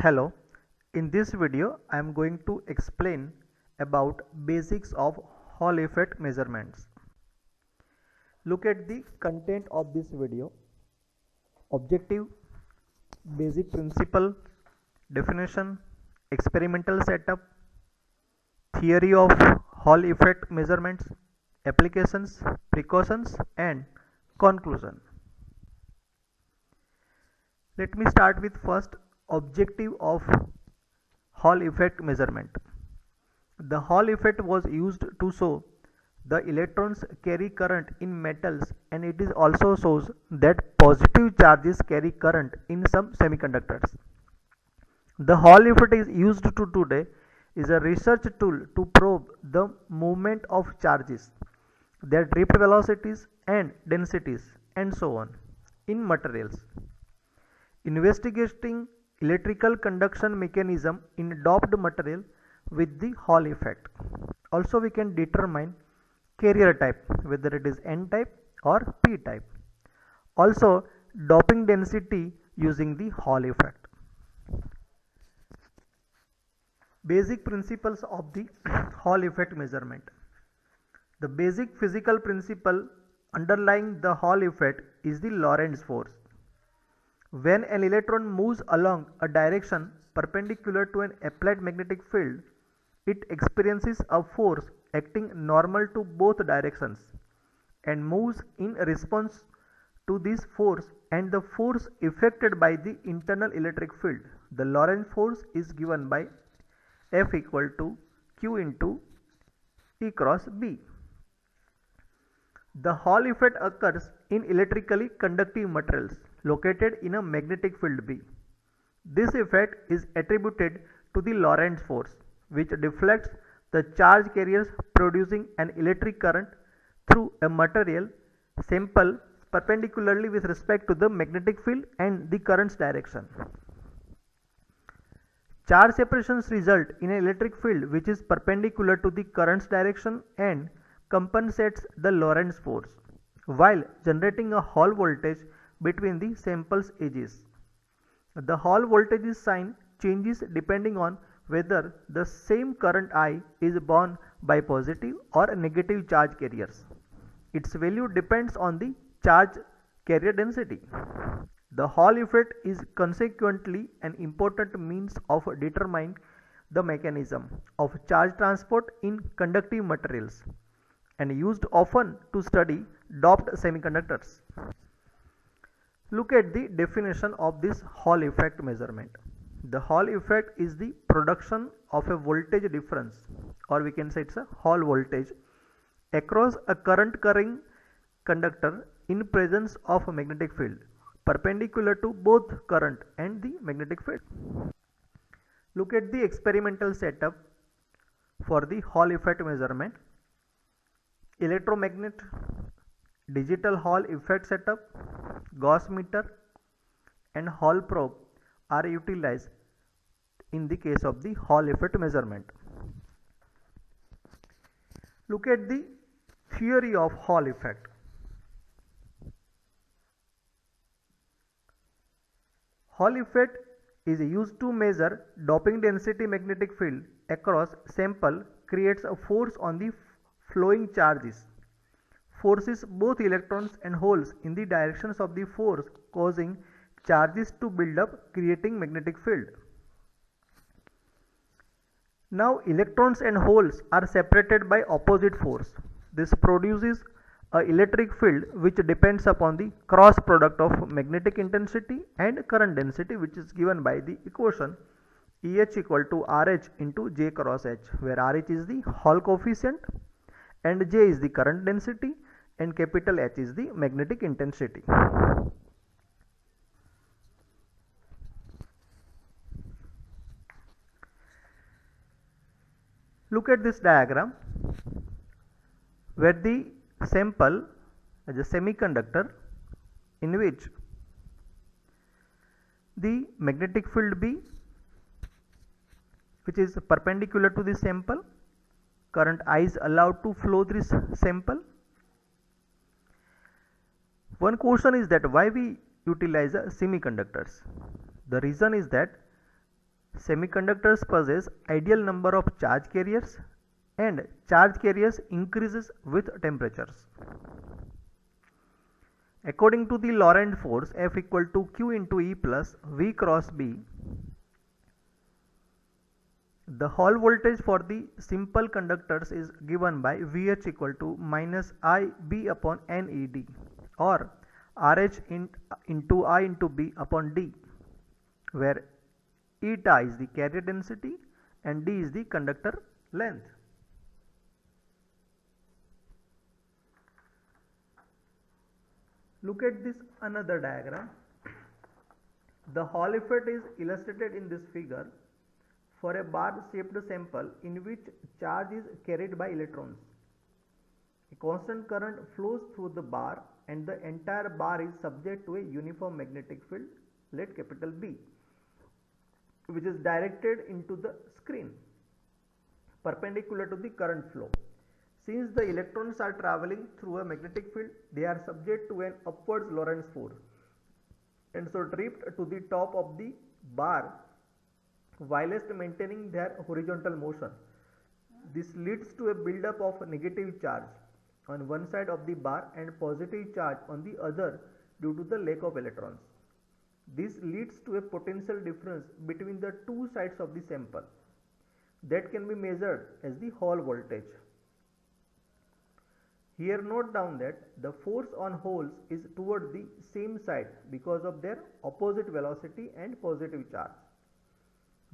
Hello, in this video I am going to explain about basics of Hall effect measurements. Look at the content of this video: objective, basic principle, definition, experimental setup, theory of Hall effect measurements, applications, precautions and conclusion. Let me start with first objective of Hall effect measurement. The Hall effect was used to show the electrons carry current in metals, and it is also shows that positive charges carry current in some semiconductors. The Hall effect is used to today is a research tool to probe the movement of charges, their drift velocities and densities and so on in materials. Investigating electrical conduction mechanism in doped material with the Hall effect. Also we can determine carrier type, whether it is N type or P type. Also doping density using the Hall effect. Basic principles of the Hall effect measurement. The basic physical principle underlying the Hall effect is the Lorentz force. When an electron moves along a direction perpendicular to an applied magnetic field, it experiences a force acting normal to both directions and moves in response to this force and the force effected by the internal electric field. The Lorentz force is given by F equal to Q into E cross B. The Hall effect occurs in electrically conductive materials located in a magnetic field B. This effect is attributed to the Lorentz force, which deflects the charge carriers, producing an electric current through a material sample perpendicularly with respect to the magnetic field and the current's direction. Charge separations result in an electric field which is perpendicular to the current's direction and compensates the Lorentz force, while generating a Hall voltage between the sample's edges. The Hall voltage sign changes depending on whether the same current I is borne by positive or negative charge carriers. Its value depends on the charge carrier density. The Hall effect is consequently an important means of determining the mechanism of charge transport in conductive materials and used often to study doped semiconductors. Look at the definition of this Hall effect measurement. The Hall effect is the production of a voltage difference, or we can say it's a Hall voltage, across a current carrying conductor in presence of a magnetic field perpendicular to both current and the magnetic field. Look at the experimental setup for the Hall effect measurement. Electromagnet, digital Hall effect setup, Gauss meter and Hall probe are utilized in the case of the Hall effect measurement. Look at the theory of Hall effect. Hall effect is used to measure doping density magnetic field across sample creates a force on the flowing charges, forces both electrons and holes in the directions of the force, causing charges to build up, creating magnetic field. Now electrons and holes are separated by opposite force. This produces an electric field which depends upon the cross product of magnetic intensity and current density, which is given by the equation EH equal to RH into J cross H, where RH is the Hall coefficient and J is the current density and capital H is the magnetic intensity. Look at this diagram where the sample is a semiconductor in which the magnetic field B, which is perpendicular to the sample, current I is allowed to flow through this sample. One question is that why we utilize semiconductors. The reason is that Semiconductors possess ideal number of charge carriers and charge carriers increases with temperatures. According to the Lorentz force F equal to Q into E plus V cross B, the Hall voltage for the simple conductors is given by Vh equal to minus Ib upon Ned or Rh into I into B upon D, where eta is the carrier density and D is the conductor length. Look at this another diagram. The Hall effect is illustrated in this figure for a bar shaped sample in which charge is carried by electrons. A constant current flows through the bar and the entire bar is subject to a uniform magnetic field, let capital B, which is directed into the screen perpendicular to the current flow. Since the electrons are traveling through a magnetic field, they are subject to an upwards Lorentz force and so drift to the top of the bar whilst maintaining their horizontal motion. This leads to a buildup of negative charge on one side of the bar and positive charge on the other due to the lack of electrons. This leads to a potential difference between the two sides of the sample that can be measured as the Hall voltage. Here note down that the force on holes is toward the same side because of their opposite velocity and positive charge.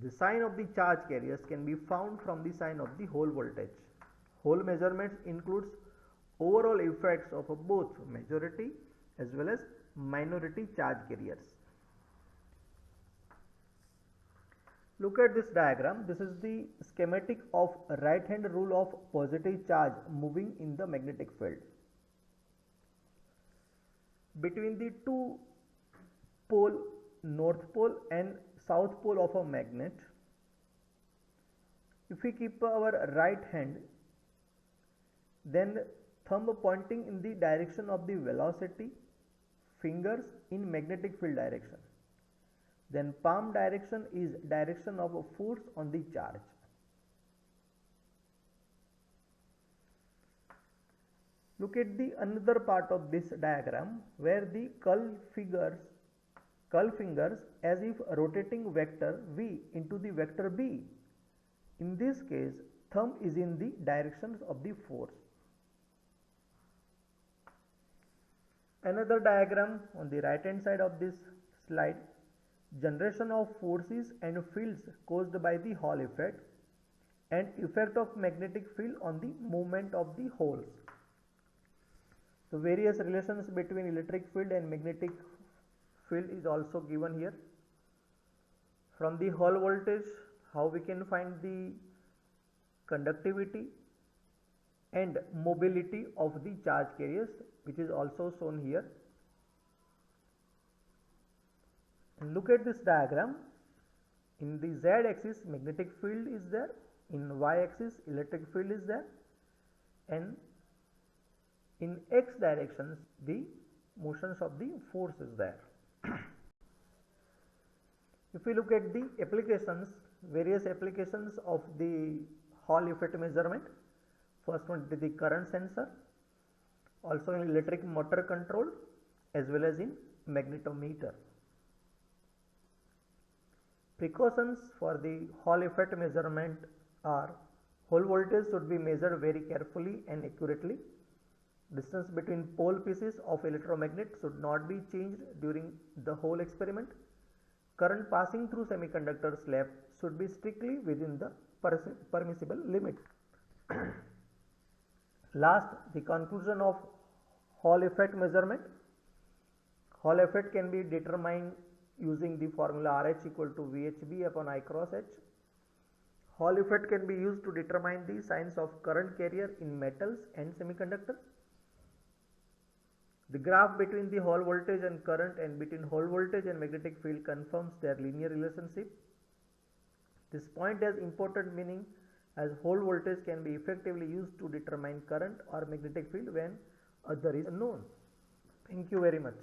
The sign of the charge carriers can be found from the sign of the Hall voltage. Hall measurements includes overall effects of both majority as well as minority charge carriers. Look at this diagram. This is the schematic of right hand rule of positive charge moving in the magnetic field. Between the two pole, north pole and south pole of a magnet, if we keep our right hand, then thumb pointing in the direction of the velocity, fingers in magnetic field direction. Then palm direction is direction of a force on the charge. Look at the another part of this diagram where the curl fingers as if rotating vector V into the vector B. In this case, thumb is in the directions of the force. Another diagram on the right hand side of this slide. Generation of forces and fields caused by the Hall effect and effect of magnetic field on the movement of the holes. The various relations between electric field and magnetic field is also given here. From the Hall voltage, how we can find the conductivity and mobility of the charge carriers, which is also shown here. And look at this diagram. In the Z axis magnetic field is there, in Y axis electric field is there, and in X directions the motions of the force is there. If we look at the applications, various applications of the Hall effect measurement, first one is the current sensor, also in electric motor control as well as in magnetometer. Precautions for the Hall effect measurement are: Hall voltage should be measured very carefully and accurately. Distance between pole pieces of electromagnet should not be changed during the whole experiment. Current passing through semiconductor slab should be strictly within the permissible limit. Last, the conclusion of Hall effect measurement. Hall effect can be determined using the formula RH equal to VHB upon I cross H. Hall effect can be used to determine the signs of current carrier in metals and semiconductors. The graph between the Hall voltage and current and between Hall voltage and magnetic field confirms their linear relationship. This point has important meaning as Hall voltage can be effectively used to determine current or magnetic field when other is unknown. Thank you very much.